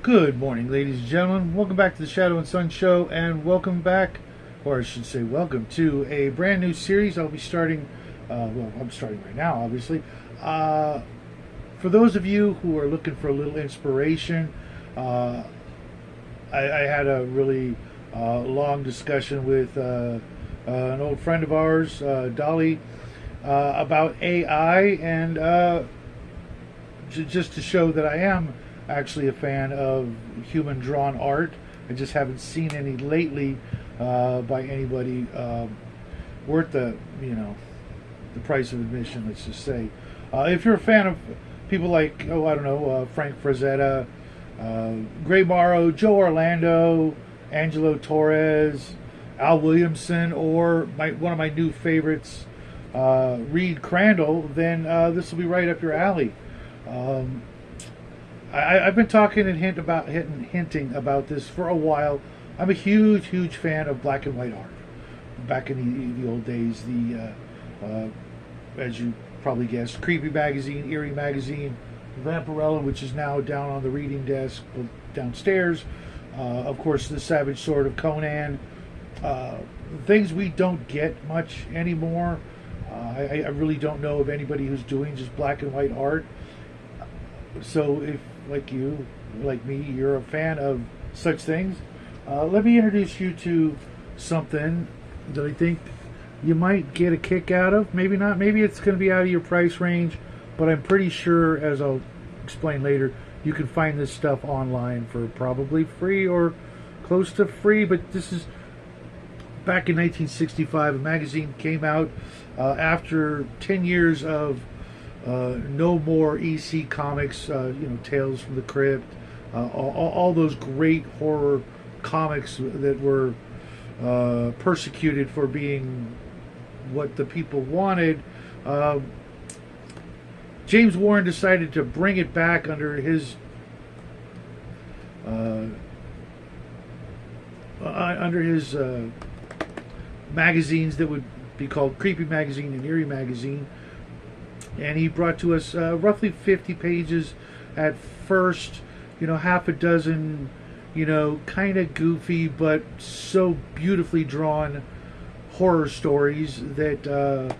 Good morning, ladies and gentlemen. Welcome back to the Shadow and Sun Show, and welcome back, or I should say welcome to a brand new series I'll be starting, I'm starting right now, obviously. For those of you who are looking for a little inspiration, I had a really long discussion with an old friend of ours, Dolly, about AI, and just to show that I am actually a fan of human drawn art. I just haven't seen any lately by anybody worth the price of admission, let's just say. If you're a fan of people like Frank Frazetta, Gray Morrow, Joe Orlando, Angelo Torres, Al Williamson, or one of my new favorites, Reed Crandall, then this will be right up your alley. I've been talking and hinting about this for a while. I'm a huge fan of black and white art. Back in the old days, as you probably guessed, Creepy Magazine, Eerie Magazine, Vampirella, which is now down on the reading desk downstairs. Of course, The Savage Sword of Conan. Things we don't get much anymore. I really don't know of anybody who's doing just black and white art. So if, like you, like me, you're a fan of such things, let me introduce you to something that I think you might get a kick out of. Maybe not. Maybe it's going to be out of your price range, but I'm pretty sure, as I'll explain later, you can find this stuff online for probably free or close to free. But this is back in 1965. A magazine came out after 10 years of no more EC comics, Tales from the Crypt, all those great horror comics that were persecuted for being what the people wanted. James Warren decided to bring it back under his magazines that would be called Creepy Magazine and Eerie Magazine. And he brought to us roughly 50 pages at first, half a dozen, kind of goofy but so beautifully drawn horror stories that, as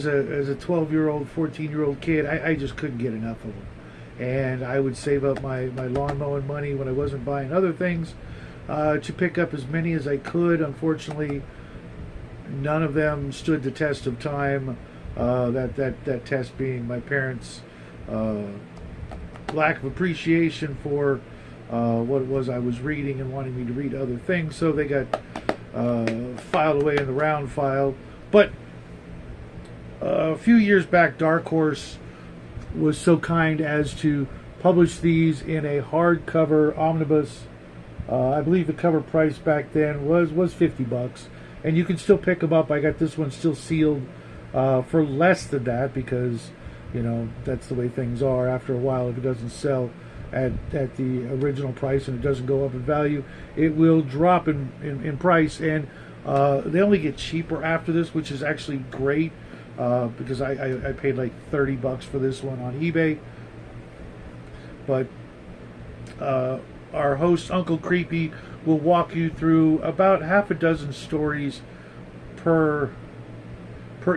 a 12-year-old, 14-year-old kid, I just couldn't get enough of them. And I would save up my lawn mowing money when I wasn't buying other things to pick up as many as I could. Unfortunately, none of them stood the test of time. That test being my parents' lack of appreciation for what it was I was reading and wanting me to read other things. So they got filed away in the round file. But a few years back, Dark Horse was so kind as to publish these in a hardcover omnibus. I believe the cover price back then was $50. And you can still pick them up. I got this one still sealed for less than that because, that's the way things are. After a while, if it doesn't sell at the original price and it doesn't go up in value, it will drop in price. And they only get cheaper after this, which is actually great because I paid like $30 for this one on eBay. But our host, Uncle Creepy, will walk you through about half a dozen stories per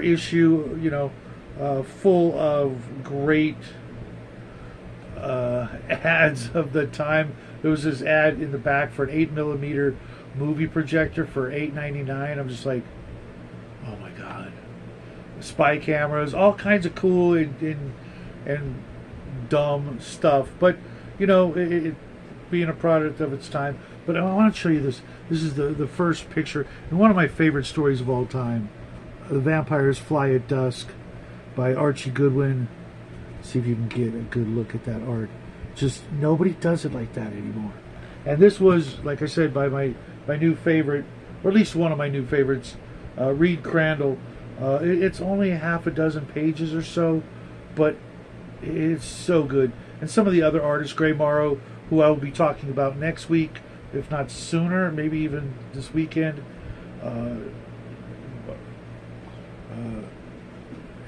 issue, full of great ads of the time. There was this ad in the back for an 8mm movie projector for $8.99. I'm just like, oh my god. Spy cameras, all kinds of cool and dumb stuff. But, it being a product of its time. But I want to show you this. This is the first picture, and one of my favorite stories of all time. The Vampires Fly at Dusk by Archie Goodwin. See if you can get a good look at that art. Just nobody does it like that anymore. And this was, like I said, by my new favorite, or at least one of my new favorites, Reed Crandall. It's only half a dozen pages or so, but it's so good. And some of the other artists, Gray Morrow, who I will be talking about next week, if not sooner, maybe even this weekend.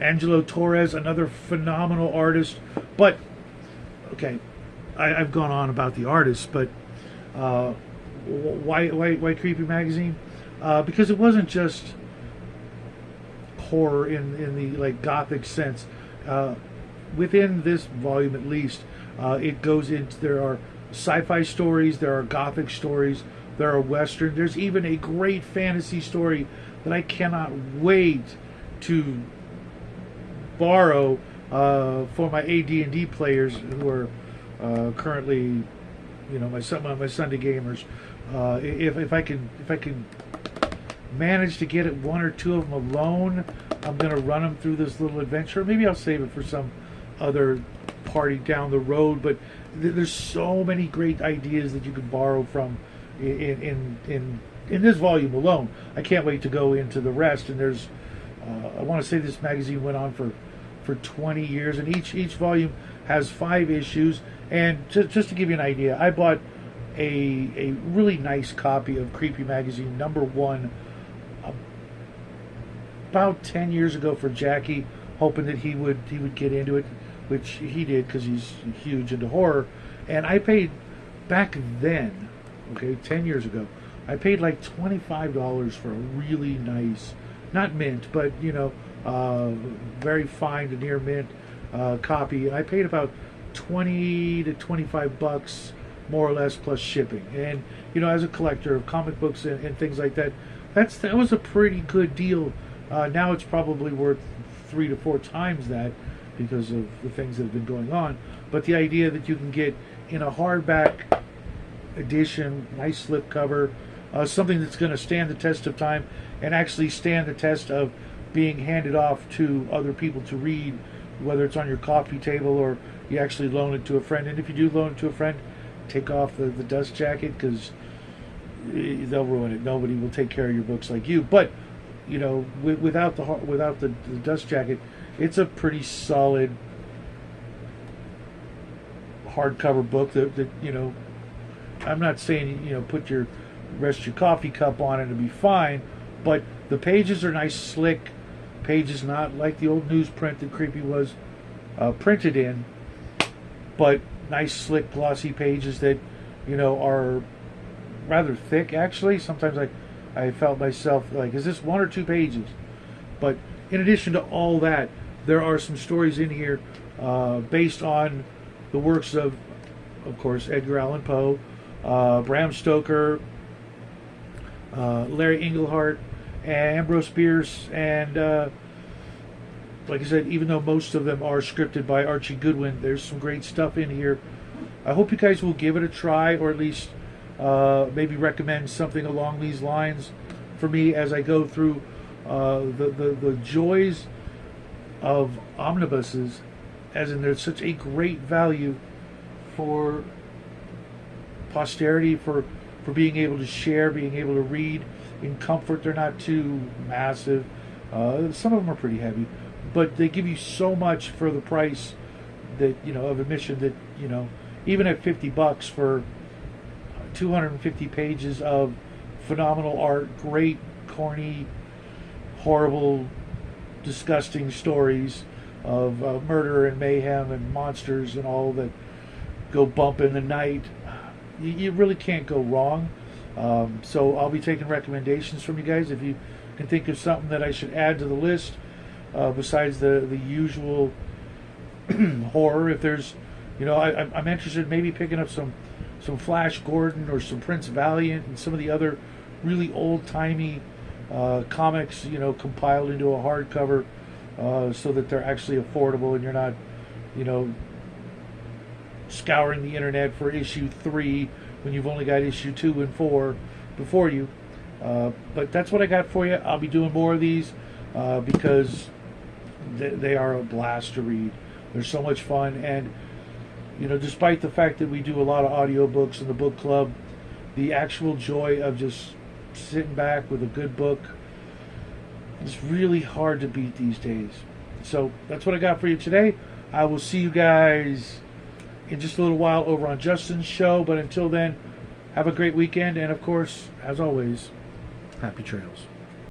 Angelo Torres, another phenomenal artist. But, okay, I've gone on about the artists, but why Creepy Magazine? Because it wasn't just horror in the like gothic sense. Within this volume, at least, it goes into, there are sci-fi stories, there are gothic stories, there are western. There's even a great fantasy story that I cannot wait to borrow for my AD&D players who are currently, my Sunday gamers. If I can manage to get it one or two of them alone, I'm going to run them through this little adventure. Maybe I'll save it for some other party down the road. But there's so many great ideas that you can borrow from in this volume alone. I can't wait to go into the rest. And there's, I want to say this magazine went on for 20 years, and each volume has 5 issues. And just to give you an idea, I bought a really nice copy of Creepy Magazine #1 about 10 years ago for Jackie, hoping that he would get into it, which he did because he's huge into horror. And I paid, back then, okay, 10 years ago, I paid like $25 for a really nice, not mint, but very fine to near mint copy. And I paid about 20 to 25 bucks more or less plus shipping. And as a collector of comic books and things like that, that was a pretty good deal. Now it's probably worth 3 to 4 times that because of the things that have been going on. But the idea that you can get in a hardback edition, nice slipcover, something that's going to stand the test of time and actually stand the test of being handed off to other people to read, whether it's on your coffee table or you actually loan it to a friend. And if you do loan it to a friend, take off the dust jacket, because they'll ruin it. Nobody will take care of your books like you. But without the dust jacket, it's a pretty solid hardcover book that I'm not saying rest your coffee cup on it and be fine, but the pages are nice, slick pages, not like the old newsprint that Creepy was printed in, but nice, slick, glossy pages that are rather thick. Actually, sometimes I felt myself like, is this 1 or 2 pages? But in addition to all that, there are some stories in here based on the works of course, Edgar Allan Poe, Bram Stoker, Larry Englehart, and Ambrose Bierce, and like I said, even though most of them are scripted by Archie Goodwin, there's some great stuff in here. I hope you guys will give it a try, or at least maybe recommend something along these lines for me as I go through the joys of omnibuses, as in there's such a great value for posterity, for being able to share, being able to read in comfort. They're not too massive. Some of them are pretty heavy, but they give you so much for the price that of admission, that even at $50 for 250 pages of phenomenal art, great, corny, horrible, disgusting stories of murder and mayhem and monsters and all that go bump in the night, you really can't go wrong. So I'll be taking recommendations from you guys. If you can think of something that I should add to the list besides the usual horror, if there's I'm interested in maybe picking up some Flash Gordon or some Prince Valiant and some of the other really old-timey comics, compiled into a hardcover, so that they're actually affordable and you're not, scouring the internet for issue 3 when you've only got issue 2 and 4 before you. But that's what I got for you. I'll be doing more of these because they are a blast to read. They're so much fun, and despite the fact that we do a lot of audiobooks in the book club, the actual joy of just sitting back with a good book is really hard to beat these days. So that's what I got for you today. I will see you guys in just a little while over on Justin's show, but until then, have a great weekend, and of course, as always, happy trails.